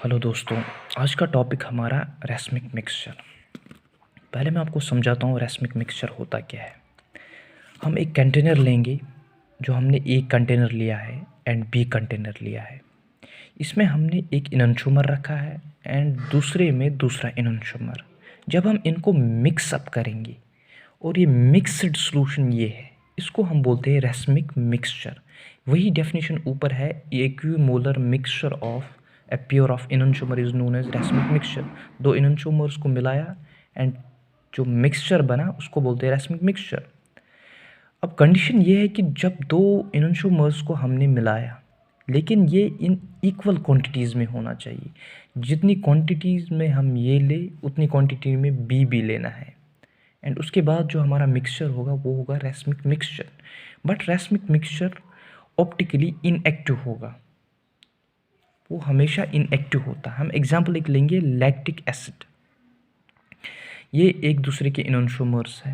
Hello दोस्तों, आज का टॉपिक हमारा रेसमिक मिक्सचर। पहले मैं आपको समझाता हूँ रेसमिक मिक्सचर होता क्या है। हम एक कंटेनर लेंगे, जो हमने एक कंटेनर लिया है एंड बी कंटेनर लिया है। इसमें हमने एक इनोंशुमर रखा है एंड दूसरे में दूसरा इनोंशुमर। जब हम इनको मिक्सअप करेंगे और ये मिक्सड सॉल्यूशन ये है, इसको हम बोलते हैं रेसमिक मिक्सचर। वही डेफिनेशन ऊपर है, equimolar mixture of a pair of enantiomer is known as racemic mixture. दो इनोंशुमर्स को मिलाया एंड जो मिक्सचर बना उसको बोलते हैं रेसमिक मिक्सचर। अब कंडीशन ये है कि जब दो इनोंशुमर्स को हमने मिलाया, लेकिन ये इन इक्वल क्वांटिटीज़ में होना चाहिए। जितनी क्वांटिटीज़ में हम ये ले उतनी क्वांटिटी में बी भी लेना है। एंड उसके बाद जो हमारा मिक्सचर होगा वो होगा racemic mixture. But racemic mixture optically inactive होगा, वो हमेशा इनएक्टिव होता है। हम एग्जाम्पल एक लेंगे, लैक्टिक एसिड। ये एक दूसरे के इनोंशुमर्स है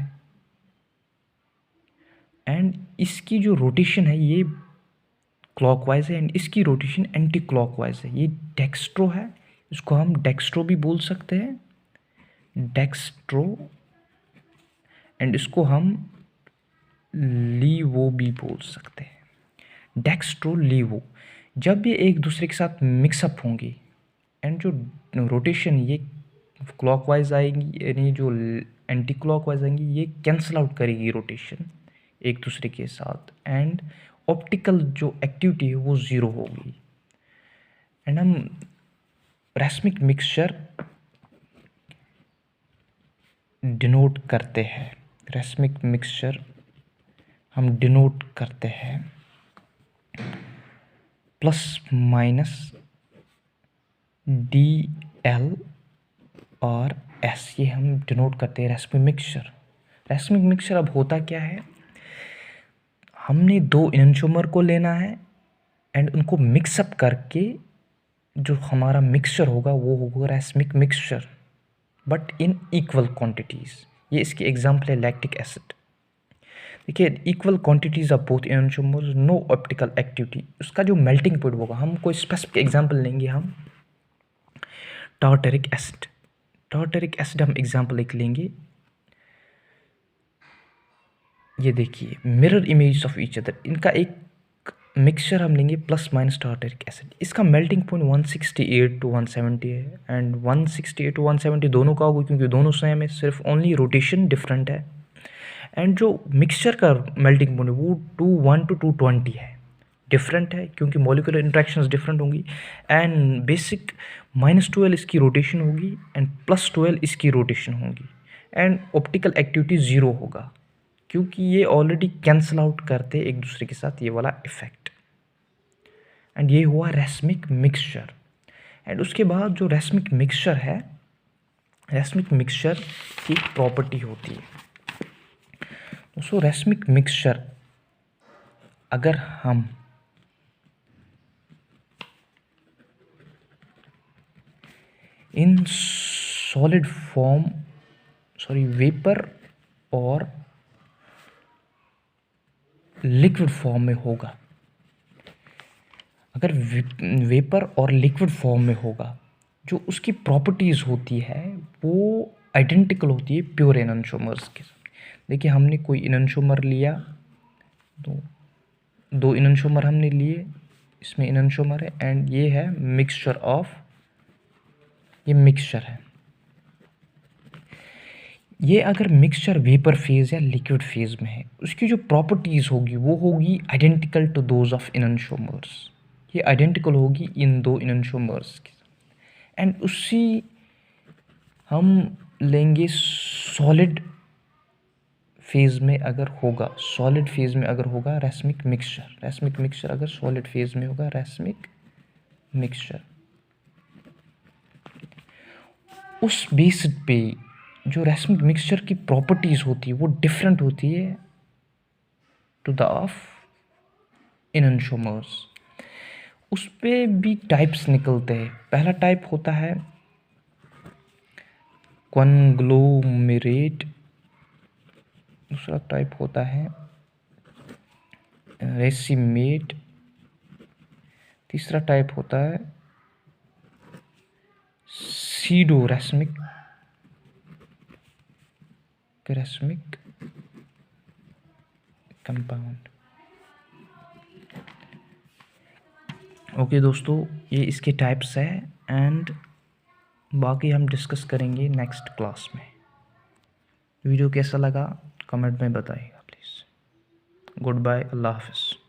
एंड इसकी जो रोटेशन है ये क्लॉकवाइज है एंड इसकी रोटेशन एंटी क्लॉकवाइज है। ये डेक्स्ट्रो है, इसको हम डेक्स्ट्रो भी बोल सकते हैं, डेक्स्ट्रो। एंड इसको हम लीवो भी बोल सकते हैं, डेक्स्ट्रो लीवो। जब ये एक दूसरे के साथ मिक्सअप होंगी एंड जो रोटेशन ये क्लॉकवाइज आएंगी, यानी जो एंटी क्लॉकवाइज आएंगी, ये कैंसिल आउट करेगी रोटेशन एक दूसरे के साथ एंड ऑप्टिकल जो एक्टिविटी है वो ज़ीरो होगी। एंड हम रेसमिक मिक्सचर डिनोट करते हैं, रेसमिक मिक्सचर हम डिनोट करते हैं प्लस माइनस डी एल और एस, ये हम डिनोट करते हैं रेसमिक मिक्सचर। रेसमिक मिक्सचर अब होता क्या है, हमने दो इनोंशुमर को लेना है एंड उनको मिक्सअप करके जो हमारा मिक्सचर होगा वो होगा racemic mixture, but in equal quantities. ये इसकी एग्जांपल है लैक्टिक एसिड। देखिए, equal quantities of both enantiomers, no optical activity. उसका जो मेल्टिंग पॉइंट होगा, हम कोई स्पेसिफिक एग्जांपल लेंगे, हम टार्टरिक एसिड। टार्टरिक एसिड हम एग्जांपल एक लेंगे, ये देखिए mirror image of each other. इनका एक मिक्सचर हम लेंगे प्लस माइनस टार्टरिक एसिड। इसका मेल्टिंग पॉइंट 168 to 170 है एंड 168 to 170 दोनों का होगा क्योंकि दोनों सेम है, सिर्फ ओनली रोटेशन डिफरेंट है। एंड जो मिक्सचर का मेल्टिंग पॉइंट है वो 21 to 220 है, डिफरेंट है क्योंकि मॉलिक्यूलर इंट्रैक्शंस डिफरेंट होंगी। एंड बेसिक -12 इसकी रोटेशन होगी एंड +12 इसकी रोटेशन होगी एंड ऑप्टिकल एक्टिविटी ज़ीरो होगा क्योंकि ये ऑलरेडी कैंसिल आउट करते एक दूसरे के साथ ये वाला इफेक्ट। एंड ये हुआ रेसमिक मिक्सचर। एंड उसके बाद जो रेसमिक मिक्सचर है, रेसमिक मिक्सचर की प्रॉपर्टी होती है दोस्तों, रेसमिक मिक्सचर अगर हम इन सॉलिड फॉर्म, वेपर और लिक्विड फॉर्म में होगा, अगर वेपर और लिक्विड फॉर्म में होगा, जो उसकी प्रॉपर्टीज़ होती है वो आइडेंटिकल होती है प्योर इनोंशुमर्स के साथ। देखिए, हमने कोई इनोंशुमर लिया, दो इनोंशुमर हमने लिए, इसमें इनोंशुमर है एंड ये है मिक्सचर ऑफ, ये मिक्सचर है। ये अगर मिक्सचर वेपर फेज या लिक्विड फेज में है, उसकी जो प्रॉपर्टीज़ होगी वो होगी आइडेंटिकल टू दोज ऑफ इनोंशुमर्स। ये आइडेंटिकल होगी इन दो इनोंशुमर्स के साथ। एंड उसी हम लेंगे सॉलिड फेज में अगर होगा, सॉलिड फेज में अगर होगा रेसमिक मिक्सचर, रेसमिक मिक्सचर अगर सॉलिड फेज में होगा रेसमिक मिक्सचर, उस बेसिस पे जो रेसमिक मिक्सचर की प्रॉपर्टीज़ होती है वो डिफरेंट होती है टू द ऑफ इनोंशुमर्स। उस पे भी टाइप्स निकलते हैं। पहला टाइप होता है कॉन्ग्लोमेरेट, दूसरा टाइप होता है रेसिमेट, तीसरा टाइप होता है सीडो रैस्मिक कंपाउंड। ओके दोस्तों, ये इसके टाइप्स है एंड बाकी हम डिस्कस करेंगे नेक्स्ट क्लास में। वीडियो कैसा लगा कमेंट में बताइएगा प्लीज़। गुड बाय, अल्लाह हाफिज़।